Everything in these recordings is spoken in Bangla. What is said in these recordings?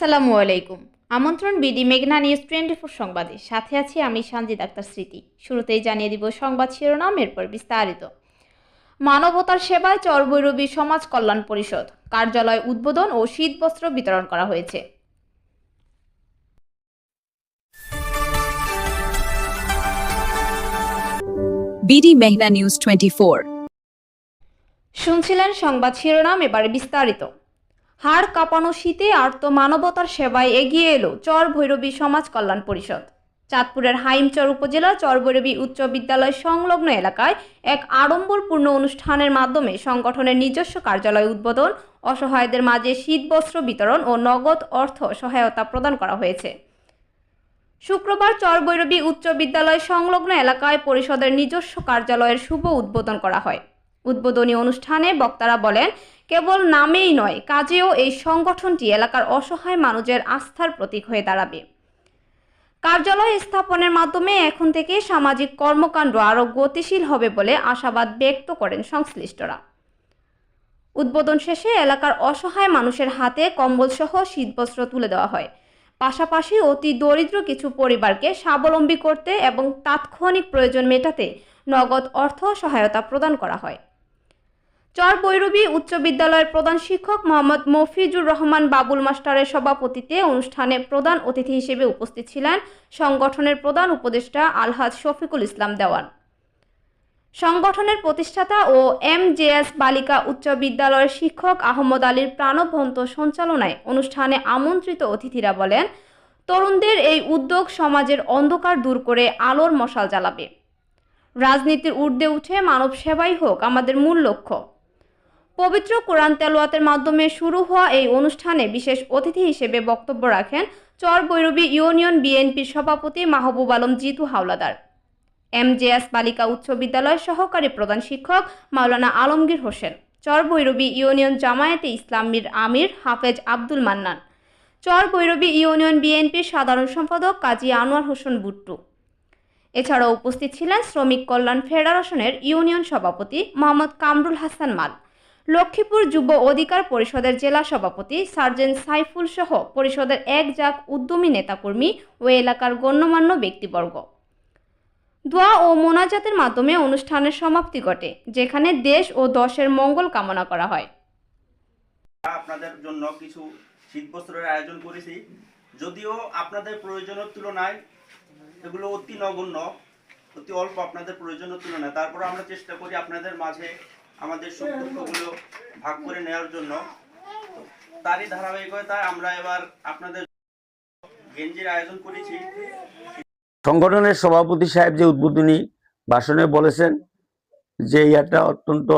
আসসালামু আলাইকুম। আমন্ত্রণ বিডি মেঘনা নিউজ 24 সংবাদে। সাথে আছি আমি সানজিদ আক্তার স্মৃতি। শুরুতেই জানিয়ে দিব সংবাদ শিরোনাম, এরপর বিস্তারিত। মানবতার সেবায় চরবৈরবী সমাজ কল্যাণ পরিষদ কার্যালয় উদ্বোধন ও শীতবস্ত্র বিতরণ করা হয়েছে। বিডি মেঘনা নিউজ 24। শুনছিলেন সংবাদ শিরোনাম, এবারে বিস্তারিত। হাড় কাঁপানো শীতে আর্ত মানবতার সেবায় এগিয়ে এলো চরভৈরবী সমাজ কল্যাণ পরিষদ। চাঁদপুরের হাইমচর উপজেলার চরভৈরবী উচ্চ বিদ্যালয় সংলগ্ন এলাকায় এক আড়ম্বরপূর্ণ অনুষ্ঠানের মাধ্যমে সংগঠনের নিজস্ব কার্যালয় উদ্বোধন, অসহায়দের মাঝে শীতবস্ত্র বিতরণ ও নগদ অর্থ সহায়তা প্রদান করা হয়েছে। শুক্রবার চরভৈরবী উচ্চ বিদ্যালয় সংলগ্ন এলাকায় পরিষদের নিজস্ব কার্যালয়ের শুভ উদ্বোধন করা হয়। উদ্বোধনী অনুষ্ঠানে বক্তারা বলেন, কেবল নামেই নয়, কাজেও এই সংগঠনটি এলাকার অসহায় মানুষের আস্থার প্রতীক হয়ে দাঁড়াবে। কার্যালয় স্থাপনের মাধ্যমে এখন থেকে সামাজিক কর্মকাণ্ড আরও গতিশীল হবে বলে আশাবাদ ব্যক্ত করেন সংশ্লিষ্টরা। উদ্বোধন শেষে এলাকার অসহায় মানুষের হাতে কম্বলসহ শীতবস্ত্র তুলে দেওয়া হয়। পাশাপাশি অতি দরিদ্র কিছু পরিবারকে স্বাবলম্বী করতে এবং তাৎক্ষণিক প্রয়োজন মেটাতে নগদ অর্থ সহায়তা প্রদান করা হয়। চরভৈরবী উচ্চ বিদ্যালয়ের প্রধান শিক্ষক মোহাম্মদ মফিজুর রহমান বাবুল মাস্টারের সভাপতিত্বে অনুষ্ঠানে প্রধান অতিথি হিসেবে উপস্থিত ছিলেন সংগঠনের প্রধান উপদেষ্টা আলহাজ শফিকুল ইসলাম দেওয়ান। সংগঠনের প্রতিষ্ঠাতা ও এমজেএস বালিকা উচ্চ বিদ্যালয়ের শিক্ষক আহমদ আলীর প্রাণবন্ত সঞ্চালনায় অনুষ্ঠানে আমন্ত্রিত অতিথিরা বলেন, তরুণদের এই উদ্যোগ সমাজের অন্ধকার দূর করে আলোর মশাল জ্বালাবে। রাজনীতির ঊর্ধ্বে উঠে মানব সেবাই হোক আমাদের মূল লক্ষ্য। পবিত্র কোরআন তেলাওয়াতের মাধ্যমে শুরু হওয়া এই অনুষ্ঠানে বিশেষ অতিথি হিসেবে বক্তব্য রাখেন চরভৈরবী ইউনিয়ন বিএনপির সভাপতি মাহবুব আলম জিতু হাওলাদার, এমজেএস বালিকা উচ্চ বিদ্যালয়ের সহকারী প্রধান শিক্ষক মাওলানা আলমগীর হোসেন, চরভৈরবী ইউনিয়ন জামায়াতে ইসলামীর আমির হাফেজ আব্দুল মান্নান, চরভৈরবী ইউনিয়ন বিএনপির সাধারণ সম্পাদক কাজী আনোয়ার হোসেন বুট্টু। এছাড়াও উপস্থিত ছিলেন শ্রমিক কল্যাণ ফেডারেশনের ইউনিয়ন সভাপতি মোহাম্মদ কামরুল হাসান মাল, লক্ষ্মীপুর যুব অধিকার পরিষদের জেলা সভাপতি সার্জেন্ট সাইফুল সহ পরিষদের এক জাক উদ্যমী নেতাকর্মী ও এলাকার গণ্যমান্য ব্যক্তিবর্গ। দোয়া ও মোনাজাতের মাধ্যমে অনুষ্ঠানের সমাপ্তি ঘটে, যেখানে দেশ ও দশের মঙ্গল কামনা করা হয়। আপনাদের জন্য কিছু শীতবস্ত্রের আয়োজন করেছি। যদিও আপনাদের প্রয়োজনের তুলনায় এগুলো অতি নগণ্য, অতি অল্প আপনাদের প্রয়োজনের তুলনায়, তারপর আমরা চেষ্টা করি আপনাদের মাঝে আমাদের সুখ দুঃখগুলো ভাগ করে নেওয়ার জন্য। তারই ধারাবাহিকতায় আমরা এবার আপনাদের গেঞ্জির আয়োজন করেছি। সংগঠনের সভাপতি সাহেব যে উদ্বোধনী ভাষণে বলেছেন যে এটা অত্যন্ত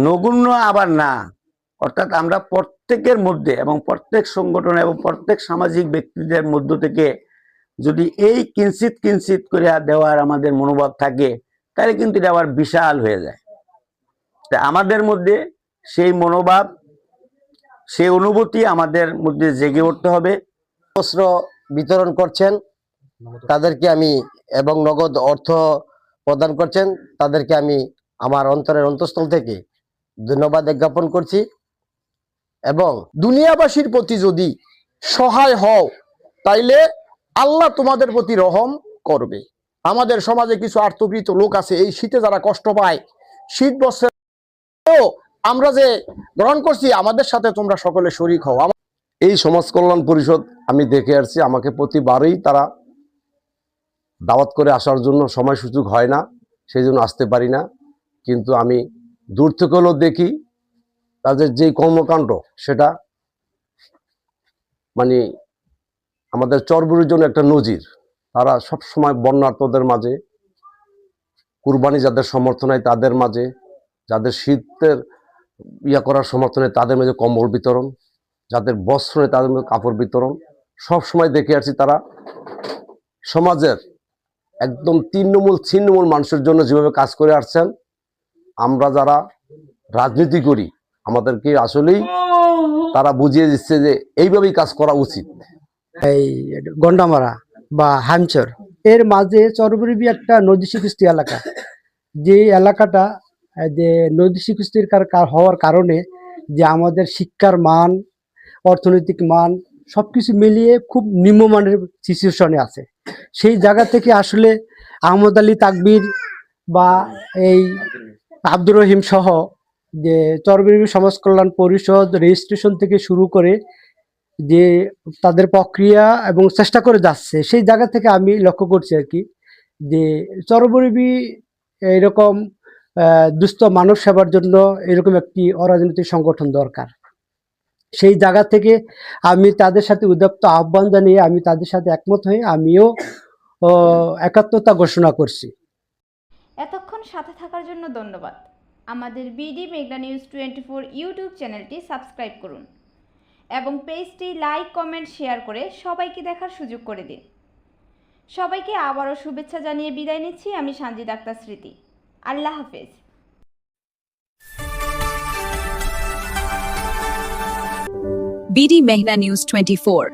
নগণ্য আবার না, অর্থাৎ আমরা প্রত্যেকের মধ্যে এবং প্রত্যেক সংগঠন এবং প্রত্যেক সামাজিক ব্যক্তিদের মধ্য থেকে যদি এই কিঞ্চিত কিঞ্চিত করে দেওয়ার আমাদের মনোভাব থাকে, তাহলে কিন্তু এটা আবার বিশাল হয়ে যায়। তা আমাদের মধ্যে সেই মনোভাব, সেই অনুভূতি আমাদের মধ্যে জেগে উঠতে হবে। বস্ত্র বিতরণ করছেন তাদেরকে আমি, এবং নগদ অর্থ প্রদান করছেন তাদেরকে আমি আমার অন্তরের অন্তঃস্থল থেকে ধন্যবাদ জ্ঞাপন করছি। এবং দুনিয়াবাসীর প্রতি যদি সহায় হও তাইলে আল্লাহ তোমাদের প্রতি রহম করবে। আমাদের সমাজে কিছু আর্তকৃত লোক আছে, এই শীতে যারা কষ্ট পায়, শীত বস্ত্রের আমরা যে গ্রহণ করছি, আমাদের সাথে তোমরা সকলে শরীক হও। এই সমাজ কল্যাণ পরিষদ আমি দেখে আসছি, আমাকে প্রতিবারই তারা দাওয়াত করে আসার জন্য সময় সুযোগ হয় না, সেই জন্য আসতে পারি না। কিন্তু আমি দূর থেকে হলেও দেখি তাদের যে কর্মকাণ্ড, সেটা মানে আমাদের চরবুরির জন্য একটা নজির। তারা সব সময় বন্যার্তদের মাঝে, কুরবানি যাদের সমর্থনে তাদের মাঝে, যাদের শীতের করার সমর্থনে তাদের মাঝে কম্বল বিতরণ, যাদের বস্ত্র নেই তাদের মধ্যে কাপড় বিতরণ, সব সময় দেখে আসছি তারা সমাজের একদম ছিন্নমূল মানুষের জন্য যেভাবে কাজ করে আসছেন। আমরা যারা রাজনীতি করি, আমাদেরকে আসলেই তারা বুঝিয়ে দিচ্ছে যে এইভাবেই কাজ করা উচিত। এই গন্ডামারা বা হামচর এর মাঝে চরবৈরবী একটা নদী শিকুষ্টি এলাকা, যে এলাকাটা যে নদী শিকুষ্টির হওয়ার কারণে যে আমাদের শিক্ষার মান অর্থনৈতিক মান সবকিছু মিলিয়ে খুব নিম্নমানের সিচুয়েশনে আছে। সেই জায়গা থেকে আসলে আহমদ আলী তাকবীর বা এই আব্দুর রহিম সহ যে চরবিরবি সমাজ কল্যাণ পরিষদ রেজিস্ট্রেশন থেকে শুরু করে যে তাদের প্রক্রিয়া এবং চেষ্টা করে যাচ্ছে, সেই জায়গা থেকে আমি লক্ষ্য করছি আর কি যে চরবিরবি এরকম দুস্থ মানব সেবার জন্য এরকম একটি অরাজনৈতিক সংগঠন দরকার। সেই জায়গা থেকে আমি তাদের সাথে উদ্যপ্ত আহ্বান জানিয়ে আমি তাদের সাথে একমত হয়ে আমিও একাত্মতা ঘোষণা করছি। এতক্ষণ সাথে থাকার জন্য ধন্যবাদ। আমাদের বিডি মেঘনা নিউজ 24 ইউটিউব চ্যানেলটি সাবস্ক্রাইব করুন এবং পেজটি লাইক, কমেন্ট, শেয়ার করে সবাইকে দেখার সুযোগ করে দিন। সবাইকে আবারও শুভেচ্ছা জানিয়ে বিদায় নিচ্ছি আমি সানজিদ আক্তার স্মৃতি। আল্লাহ হাফেজ। BD Meghna News 24